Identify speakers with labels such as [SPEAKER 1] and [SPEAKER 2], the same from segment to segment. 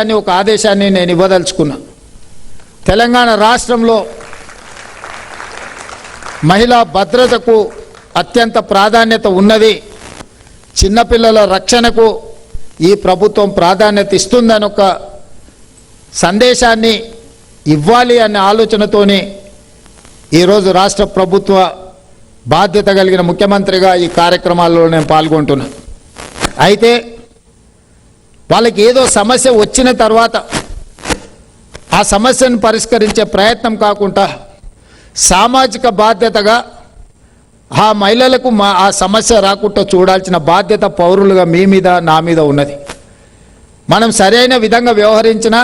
[SPEAKER 1] అని ఒక ఆదేశాన్ని నేను ఇవ్వదలుచుకున్నా. తెలంగాణ రాష్ట్రంలో మహిళా భద్రతకు అత్యంత ప్రాధాన్యత ఉన్నది. చిన్నపిల్లల రక్షణకు ఈ ప్రభుత్వం ప్రాధాన్యత ఇస్తుందని ఒక సందేశాన్ని ఇవ్వాలి అనే ఆలోచనతోనే ఈరోజు రాష్ట్ర ప్రభుత్వ బాధ్యత కలిగిన ముఖ్యమంత్రిగా ఈ కార్యక్రమాల్లో నేను పాల్గొంటున్నా. అయితే వాళ్ళకి ఏదో సమస్య వచ్చిన తర్వాత ఆ సమస్యను పరిష్కరించే ప్రయత్నం కాకుండా సామాజిక బాధ్యతగా ఆ మహిళలకు ఆ సమస్య రాకుండా చూడాల్సిన బాధ్యత పౌరులుగా మీ మీద నా మీద ఉన్నది. మనం సరైన విధంగా వ్యవహరించినా,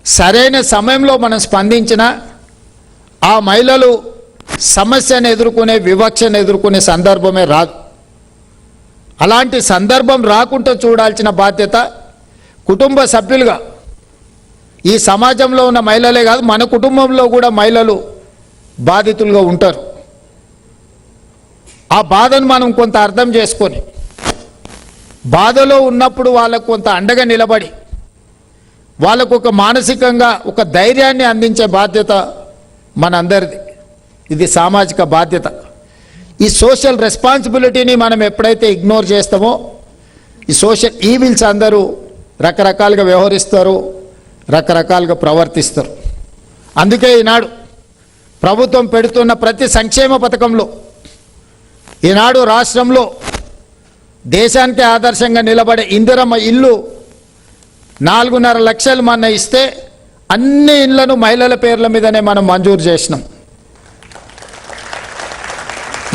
[SPEAKER 1] సరైన సమయంలో మనం స్పందించినా ఆ మహిళలు సమస్యను ఎదుర్కొనే, వివక్షను ఎదుర్కొనే సందర్భమే రాదు. అలాంటి సందర్భం రాకుండా చూడాల్సిన బాధ్యత కుటుంబ సభ్యులుగా, ఈ సమాజంలో ఉన్న మహిళలే కాదు, మన కుటుంబంలో కూడా మహిళలు బాధితులుగా ఉంటారు. ఆ బాధను మనం కొంత అర్థం చేసుకొని, బాధలో ఉన్నప్పుడు వాళ్ళకు కొంత అండగా నిలబడి, వాళ్ళకు ఒక మానసికంగా ఒక ధైర్యాన్ని అందించే బాధ్యత మనందరిది. ఇది సామాజిక బాధ్యత. ఈ సోషల్ రెస్పాన్సిబిలిటీని మనం ఎప్పుడైతే ఇగ్నోర్ చేస్తామో, ఈ సోషల్ ఈవిల్స్ అందరూ రకరకాలుగా వ్యవహరిస్తారు, రకరకాలుగా ప్రవర్తిస్తారు. అందుకే ఈనాడు ప్రభుత్వం పెడుతున్న ప్రతి సంక్షేమ పథకంలో ఈనాడు రాష్ట్రంలో దేశానికి ఆదర్శంగా నిలబడే ఇందిరమ్మ ఇల్లు 4.5 లక్షలు మన ఇస్తే అన్ని ఇళ్లను మహిళల పేర్ల మీదనే మనం మంజూరు చేసినాం.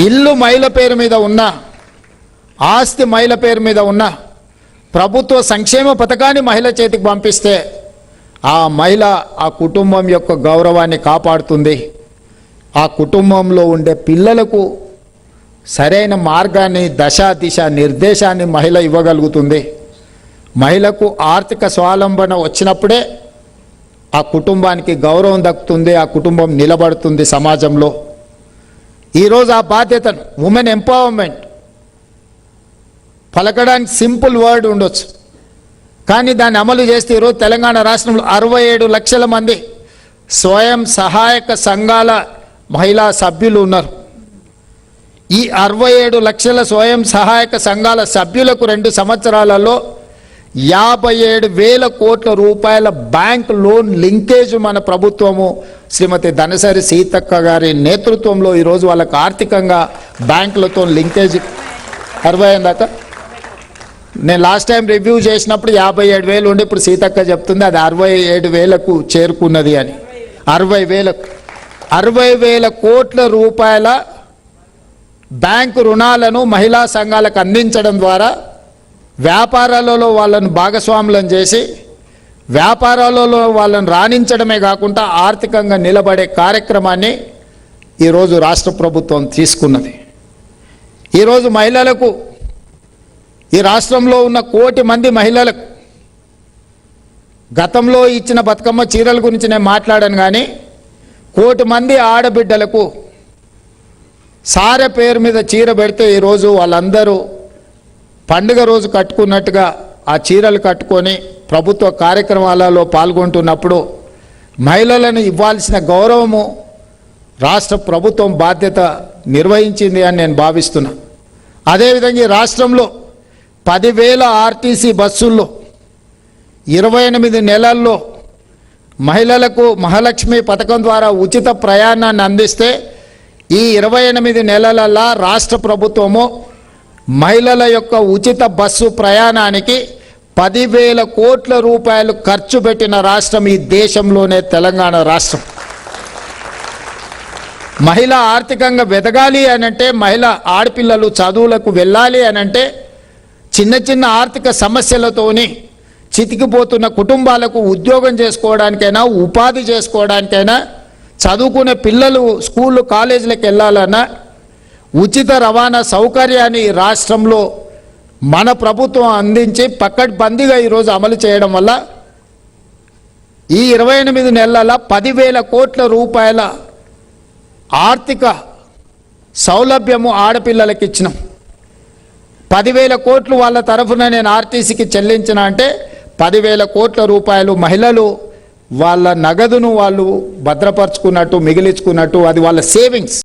[SPEAKER 1] ఇల్లు మహిళ పేరు మీద ఉన్నా, ఆస్తి మహిళ పేరు మీద ఉన్నా, ప్రభుత్వ సంక్షేమ పథకాన్ని మహిళ చేతికి పంపిస్తే ఆ మహిళ ఆ కుటుంబం యొక్క గౌరవాన్ని కాపాడుతుంది. ఆ కుటుంబంలో ఉండే పిల్లలకు సరైన మార్గాన్ని, దశ దిశ నిర్దేశాన్ని మహిళ ఇవ్వగలుగుతుంది. మహిళకు ఆర్థిక స్వావలంబన వచ్చినప్పుడే ఆ కుటుంబానికి గౌరవం దక్కుతుంది, ఆ కుటుంబం నిలబడుతుంది సమాజంలో. ఈరోజు ఆ బాధ్యతను, ఉమెన్ ఎంపవర్మెంట్ పలకడానికి సింపుల్ వర్డ్ ఉండొచ్చు, కానీ దాన్ని అమలు చేస్తే ఈరోజు తెలంగాణ రాష్ట్రంలో 67 లక్షల మంది స్వయం సహాయక సంఘాల మహిళా సభ్యులు ఉన్నారు. ఈ 67 లక్షల స్వయం సహాయక సంఘాల సభ్యులకు 2 సంవత్సరాలలో 57,000 కోట్ల రూపాయల బ్యాంక్ లోన్ లింకేజ్ మన ప్రభుత్వము శ్రీమతి ధనసరి సీతక్క గారి నేతృత్వంలో ఈరోజు వాళ్ళకు ఆర్థికంగా బ్యాంకులతో లింకేజ్ 60 దాకా. నేను లాస్ట్ టైం రివ్యూ చేసినప్పుడు 57,000 ఉండి ఇప్పుడు సీతక్క చెప్తుంది అది 67,000కు చేరుకున్నది అని. 60,000 కోట్ల రూపాయల బ్యాంకు రుణాలను మహిళా సంఘాలకు అందించడం ద్వారా వ్యాపారాలలో వాళ్ళను భాగస్వాములను చేసి, వ్యాపారాలలో వాళ్ళను రాణించడమే కాకుండా ఆర్థికంగా నిలబడే కార్యక్రమాన్ని ఈరోజు రాష్ట్ర ప్రభుత్వం తీసుకున్నది. ఈరోజు మహిళలకు, ఈ రాష్ట్రంలో ఉన్న 1 కోటి మంది మహిళలకు గతంలో ఇచ్చిన బతుకమ్మ చీరల గురించి నేను మాట్లాడాను, కానీ 1 కోటి మంది ఆడబిడ్డలకు సారె పేరు మీద చీర పెడితే ఈరోజు వాళ్ళందరూ పండుగ రోజు కట్టుకున్నట్టుగా ఆ చీరలు కట్టుకొని ప్రభుత్వ కార్యక్రమాలలో పాల్గొంటున్నప్పుడు మహిళలను ఇవ్వాల్సిన గౌరవము రాష్ట్ర ప్రభుత్వం బాధ్యత నిర్వహించింది అని నేను భావిస్తున్నా. అదేవిధంగా ఈ రాష్ట్రంలో 10,000 ఆర్టీసీ బస్సుల్లో 28 నెలల్లో మహిళలకు మహాలక్ష్మి పథకం ద్వారా ఉచిత ప్రయాణాన్ని అందిస్తే ఈ 28 నెలలలో రాష్ట్ర ప్రభుత్వము మహిళల యొక్క ఉచిత బస్సు ప్రయాణానికి 10,000 కోట్ల రూపాయలు ఖర్చు పెట్టిన రాష్ట్రం ఈ దేశంలోనే తెలంగాణ రాష్ట్రం. మహిళ ఆర్థికంగా వెదగాలి అనంటే, మహిళ ఆడపిల్లలు చదువులకు వెళ్ళాలి అనంటే, చిన్న చిన్న ఆర్థిక సమస్యలతోని చితికిపోతున్న కుటుంబాలకు ఉద్యోగం చేసుకోవడానికైనా, ఉపాధి చేసుకోవడానికైనా, చదువుకునే పిల్లలు స్కూళ్ళు కాలేజీలకు వెళ్ళాలన్నా ఉచిత రవాణా సౌకర్యాన్ని రాష్ట్రంలో మన ప్రభుత్వం అందించి పకడ్బందీగా ఈరోజు అమలు చేయడం వల్ల ఈ 28 నెలల 10,000 కోట్ల రూపాయల ఆర్థిక సౌలభ్యము ఆడపిల్లలకు ఇచ్చినాం. 10,000 కోట్లు వాళ్ళ తరఫున నేను ఆర్టీసీకి చెల్లించిన అంటే 10,000 కోట్ల రూపాయలు మహిళలు వాళ్ళ నగదును వాళ్ళు భద్రపరుచుకున్నట్టు, మిగిలించుకున్నట్టు, అది వాళ్ళ సేవింగ్స్.